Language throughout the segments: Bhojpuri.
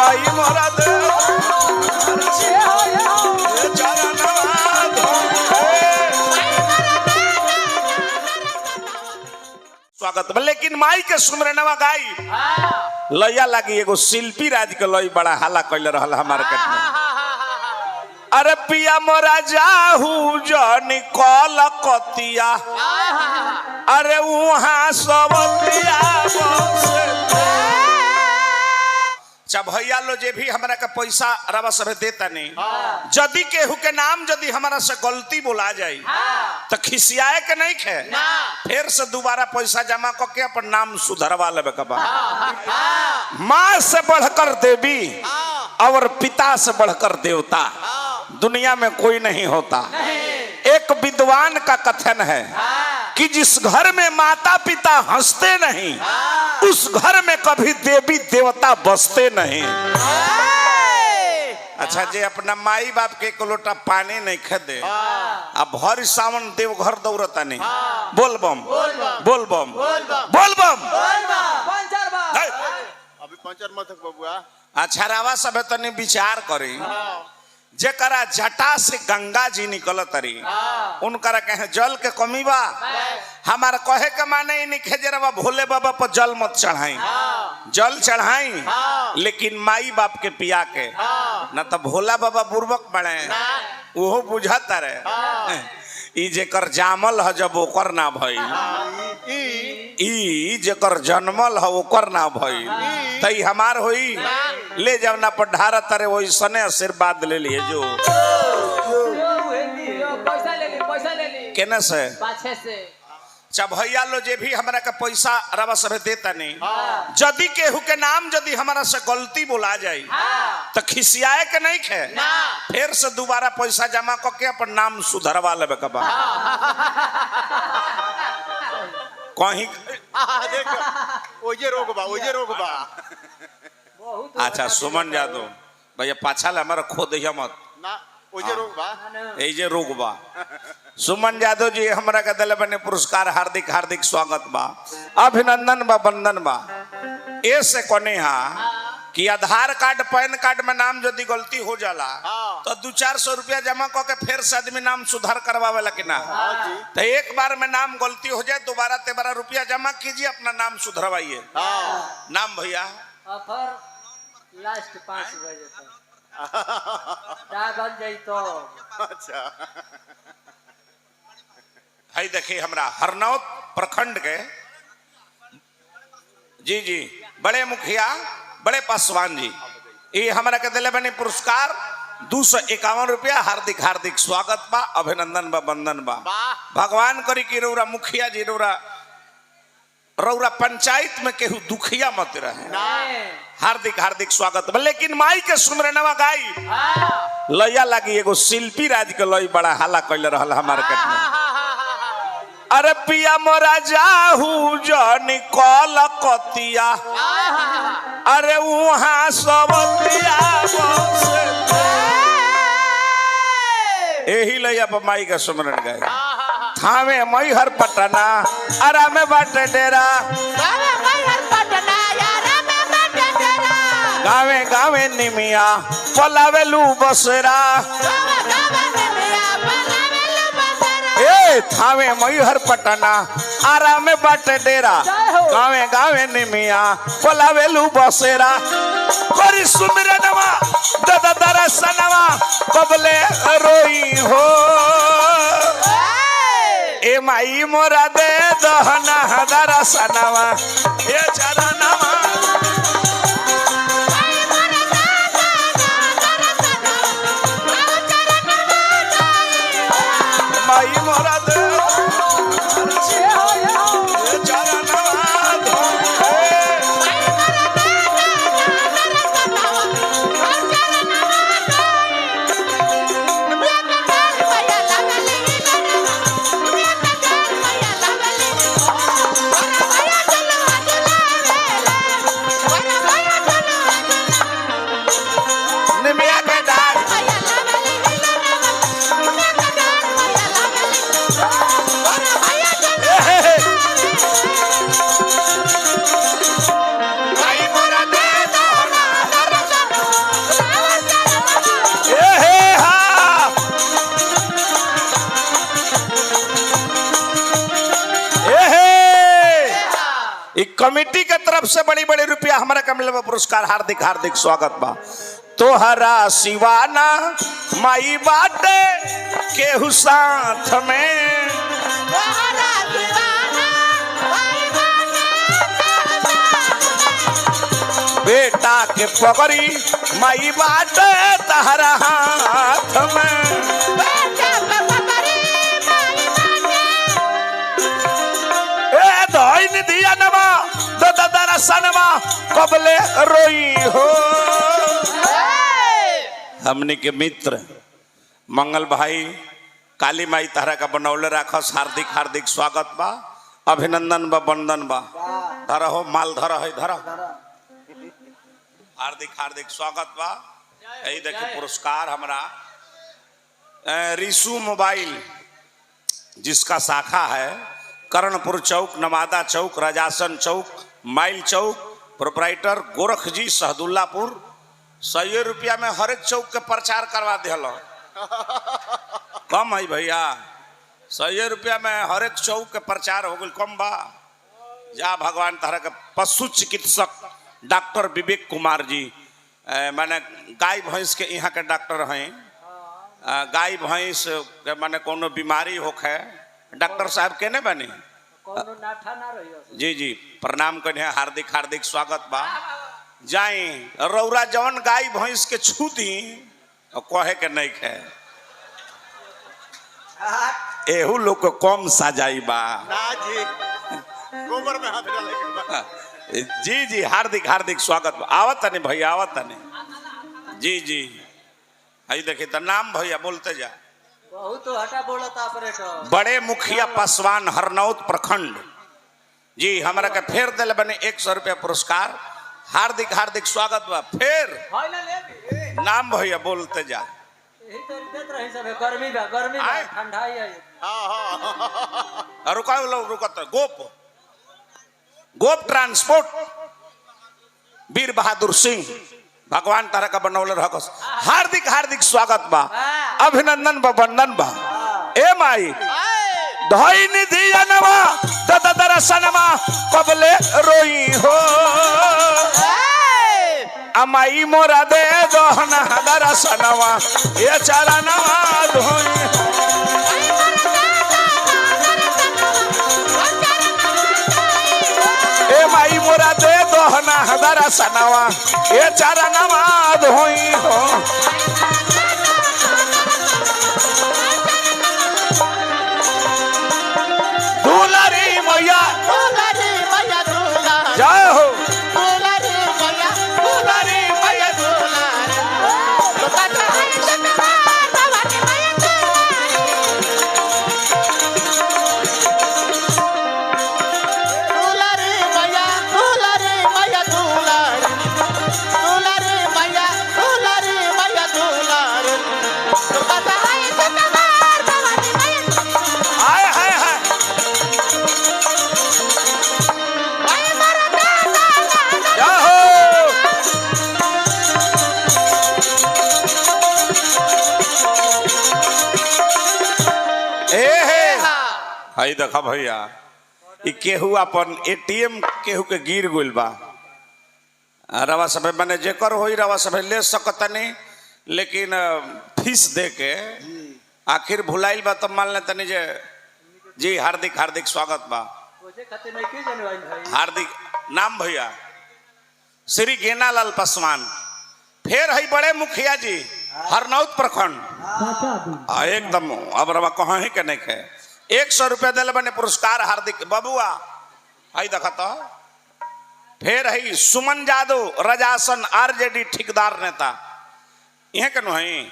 माई मोरा दे स्वागत। लेकिन माई के सुमरनवा गाई लैया लगी एगो शिल्पी राज के लई बड़ा हाला कैले रहल हमारे मार्केट में। अरे पिया मोरा जाहू जनी कलकतिया, अरे वहाँ सब भैया लो जे भी हमरा के पैसा रवा सब देता नहीं, जदि केहू के नाम जदि हमारा से गलती बोला जाए तो खिसियाए के नहीं खे, फिर से दोबारा पैसा जमा करके अपन नाम सुधरवा लेबे के बा। माँ से बढ़कर देवी और पिता से बढ़कर देवता दुनिया में कोई नहीं होता। एक विद्वान का कथन है कि जिस घर में माता पिता हंसते नहीं उस घर में कभी देवी देवता बसते नहीं। अच्छा जे अपना माई बाप के एक लोटा पानी नहीं खदे अब भर सावन देव घर दौड़ता नहीं। बोल बम बोल बम बोल बम अभी पंचर मत बबुआ। अच्छा रावा सब तनी विचार करी जेकरा जटा से गंगा जी निकल तरी उनकरा कहे जल के कमी बा। हमारा कहे के माने ही नहीं खेजरवा भोले बाबा पर जल मत चढ़ाई, जल चढ़ाई लेकिन माई बाप के पिया के न तो भोला बाबा बुर्बक बने वो बुझाता रहे ई जेकर जामल ह जब ओकर ना भई ई जेकर जन्मल ह ओकर ना भई तई हमार होई ले जब ना पर ढारा तरे वही सने आशीर्वाद ले लिए जो पैसा ले ली केने से पाछे से अच्छा भैया लो जे भी हमरा के पैसा रवा सब देता नहीं, जदि केहू के नाम जदि हमारा से गलती बोला जाए तो खिसियाए के नहीं खे, फिर से दोबारा पैसा जमा करके अपन नाम सुधरवा लेबे के बा। कहीं देखो ओजे रोक बा। अच्छा सुमन यादव भैया पाछा ले हमारा खो दिया मत ना ओजे रोक बा ए जे रोक बा। सुमन यादव जी हमरा के दिल बने पुरस्कार हार्दिक हार्दिक स्वागत बा, अभिनंदन बा, वंदन बा। ऐसे कोने हा कि आधार कार्ड पैन कार्ड में नाम यदि गलती हो जाला तो 200-400 रुपया जमा करके फिर से आदमी नाम सुधार करवावेला कि ना। तो एक बार में नाम गलती हो जाए दोबारा 13 रुपया जमा कीजिए अपना नाम सुधरवाइए। नाम भैया ऑफर लास्ट 5 बजे तक बन जाई तो अच्छा भाई देखिए हमरा हरनौत प्रखंड के जी जी बड़े मुखिया बड़े पासवान जी ये हमारा के दिले बने पुरस्कार 251 रुपया हार्दिक हार्दिक स्वागत बा, अभिनंदन बा, वंदन बा। भगवान करी कि रौरा मुखिया जी रौरा पंचायत में केहू दुखिया मत रहे। हार्दिक हार्दिक स्वागत बा। लेकिन माई के सुमरनवा गाई लैया लगी एगो शिल्पी राज के लई बड़ा हाला कैले रहल हमारे मार्केट में। अरे पिया मोरा जाहू जनी कलकतिया, अरे वहाँ सब यही लैया पर माई का सुमरन गाय। थामे मई हर पटना आराम बाटे डेरा, गावे गावे निमिया पलावेलू बसेरा। थावे मयूहर पटना आराम बाटे डेरा, गावे गावे निमिया पलावेलू बसेरा। करी सुमिरनवा दादा दरसनवा कबले रोई हो, ए माई मोरा दे दहना दरसनवा ये चरणवा। माई मोरा दे कमेटी के तरफ से बड़ी बड़ी रुपया हमारा का मिले पुरस्कार हार्दिक हार्दिक स्वागत बा। तोहरा सिवाना माई बाटे केहू साथ में, बेटा के पगड़ी माई बाटे तहरा हाथ में, धोइन दिया नमा दादा सनमा कबले रोई हो। हमने के मित्र मंगल भाई काली माई तारा का बनौले राखस हार्दिक हार्दिक स्वागत बा, अभिनंदन बा, वंदन बा। धरा हो माल धरा है धरा, हार्दिक हार्दिक स्वागत बा। यही देखिए पुरस्कार हमारा रिसू मोबाइल जिसका शाखा है करणपुर चौक, नवादा चौक, राजासन चौक, माइल चौक, प्रोपराइटर गोरख जी सहदुल्लापुर। 100 रुपया में हर एक चौक के प्रचार करवा दिल। कम है भैया, 100 रुपया में हर एक चौक के प्रचार हो गई, कम बा। जा भगवान तारा के पशु चिकित्सक डॉक्टर विवेक कुमार जी, माने गाय भैंस के यहाँ के डॉक्टर हैं। गाय भैंस के माने कोनो बीमारी होखे डॉक्टर साहब केने बने जी जी प्रणाम करें, हार्दिक हार्दिक स्वागत बा। जाए रौरा जवन गाय भैंस के छू दी कहे के नहीं खे, एहू लोग को कम सजाई बा ना जी, गोबर में हाथ डाले के बा। जी जी हार्दिक हार्दिक स्वागत बा। आवत नहीं भैया, आवत नहीं जी जी। आई देखिए तो नाम भैया बोलते जा। बहुत तो हटा बोला था ऑपरेटर। बड़े मुखिया पासवान हरनौत प्रखंड जी हमारा के फेर दिल बने 100 रुपया पुरस्कार, हार्दिक हार्दिक स्वागत बा। फिर नाम भैया बोलते जा। यही तो देत रही सब, गर्मी बा ठंडा ही है। हाँ रुका रुका गोप गोप ट्रांसपोर्ट वीर बहादुर सिंह भगवान तारा का बनौले रहकस, हार्दिक हार्दिक स्वागत बा, अभिनंदन बा, वंदन बा। ए माई धोई निधि अनवा दादा दरसनमा कबले रोई हो, अमाई मोरा दे दोहना दरसनवा ये चरणवा धोई हो। ए माई मोरा दे दोहना दरसनवा ये चरणवा धोई हो। दुलारी मैया जय हो, दुलारी मैया भाई देखा भैया केहू अपन एटीएम केहू के गिर गइल बा, रवा सब मैंने जेकर होई रवा सब ले सकतनी, लेकिन फीस दे के आखिर भुलाइल बा तो मान ले तनी जे जी हार्दिक हार्दिक स्वागत बा। हार्दिक नाम भैया श्री गेनालाल पासवान। फिर है बड़े मुखिया जी हरनौत प्रखंड एकदम अब रवा कहाँ ही के नहीं खे 100 रुपया दिल बने पुरस्कार हार्दिक बबुआ। आई देखा तो फिर है सुमन जादव रजासन आरजेडी ठेकेदार नेता, यह के नहीं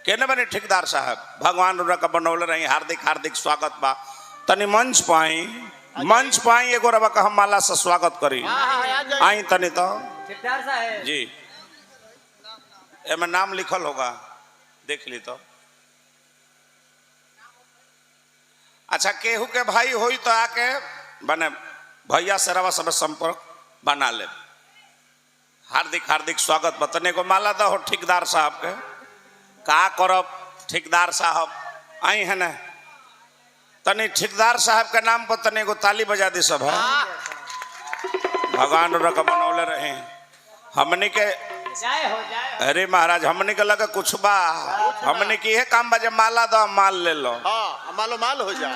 केने बने ठेकेदार साहब भगवान उनका का बनौले रही, हार्दिक हार्दिक स्वागत बा। तनी मंच पाई एगो रवा का हम माला से स्वागत करी। आई तनी तो ठेकेदार साहब जी एमे नाम लिखल होगा देख ली तो। अच्छा केहू के भाई होई तो आके बने भैया से रवा सब संपर्क बना ले। हार्दिक हार्दिक स्वागत बतने को माला दो ठेकेदार साहब के का करब। ठेकेदार साहब आई है ना, तनी ठेकेदार साहब के नाम पर तने को ताली बजा दी सब है। भगवान रख बनौले रहे हमने के। जय हो जय हो। अरे महाराज हमने के लगे कुछ बा, हमने की है काम बजे माला दो माल ले लो, हाँ मालो माल हो जा।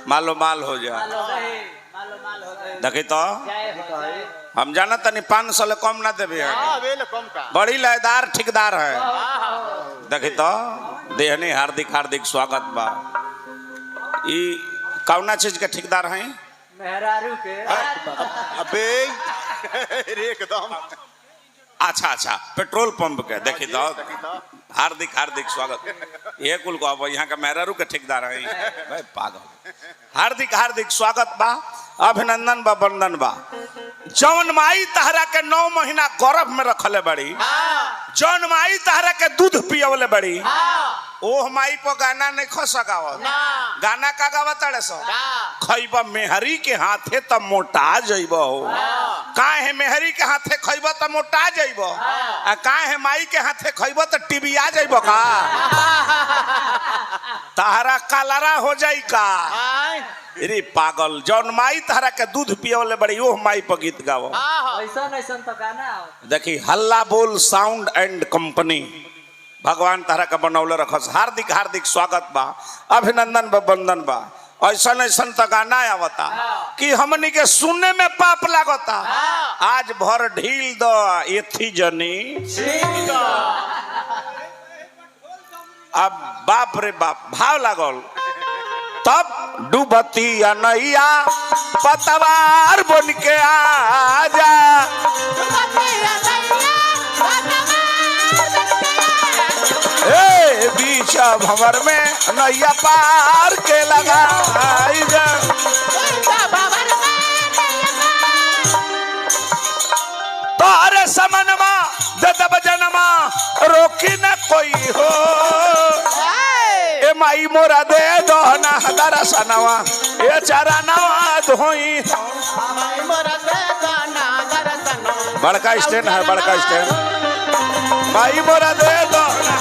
मालो माल हो जा। मालो रहे मालो माल हो रहे। देखी तो जय हो जय हो। हम जाना तनी 500 ले कम ना देवे है। हाँ वेल कम का। बड़ी लयदार ठेकेदार है। हाँ देखी तो देहनी हार्दिक हार्दिक स्वागत बा। ई कौना चीज के ठेकेदार हैं? मेहरारू के। अबे एकदम अच्छा अच्छा पेट्रोल पंप के। देखी तो हार्दिक हार्दिक स्वागत। ये कुल को अब यहाँ का मेहरारू के ठेकेदार है भाई पागल। हार्दिक हार्दिक स्वागत बा, अभिनंदन बा, वंदन बा। जौन माई तहरा के 9 महीना गर्भ में रखले बड़ी, जौन माई तहरा के दूध पियवले बड़ी, ओह माई पर गाना नहीं खो सकावत। गाना का गावत अड़े सो खइबा मेहरी के हाथे त मोटा जइबो हो। काहे मेहरी के हाथे खइबा त मोटा जइबो, आ काहे माई के हाथे खइबा त टीबिया जइबो का? तहरा कलरा हो जाई का? अरे पागल, जौन माई तहरा के दूध पियवले बड़ी ओह माई पर गीत गावो। ऐसा नहीं तो गाना हो। देखी हल्ला बोल साउंड एंड कंपनी भगवान तहरा के बनौले रखस। हार्दिक हार्दिक स्वागत बा, अभिनंदन बा, वंदन बा। ऐसा ऐसा तो गाना आवता कि हमनी के सुनने में पाप लागता। आज भर ढील दो एथी जनी। अब बाप रे बाप भाव लागल तब डूबती नैया पतवार बन के आजा। बीच भंवर में नैया पार के लगा तोरे समनमा ददब जनमा रोकी न कोई हो। ए माई मोरा दे दोहना दरसनवा ए चरनवा धोई। बड़का स्टैंड है, बड़का स्टैंड। माई मोरा दे दोहना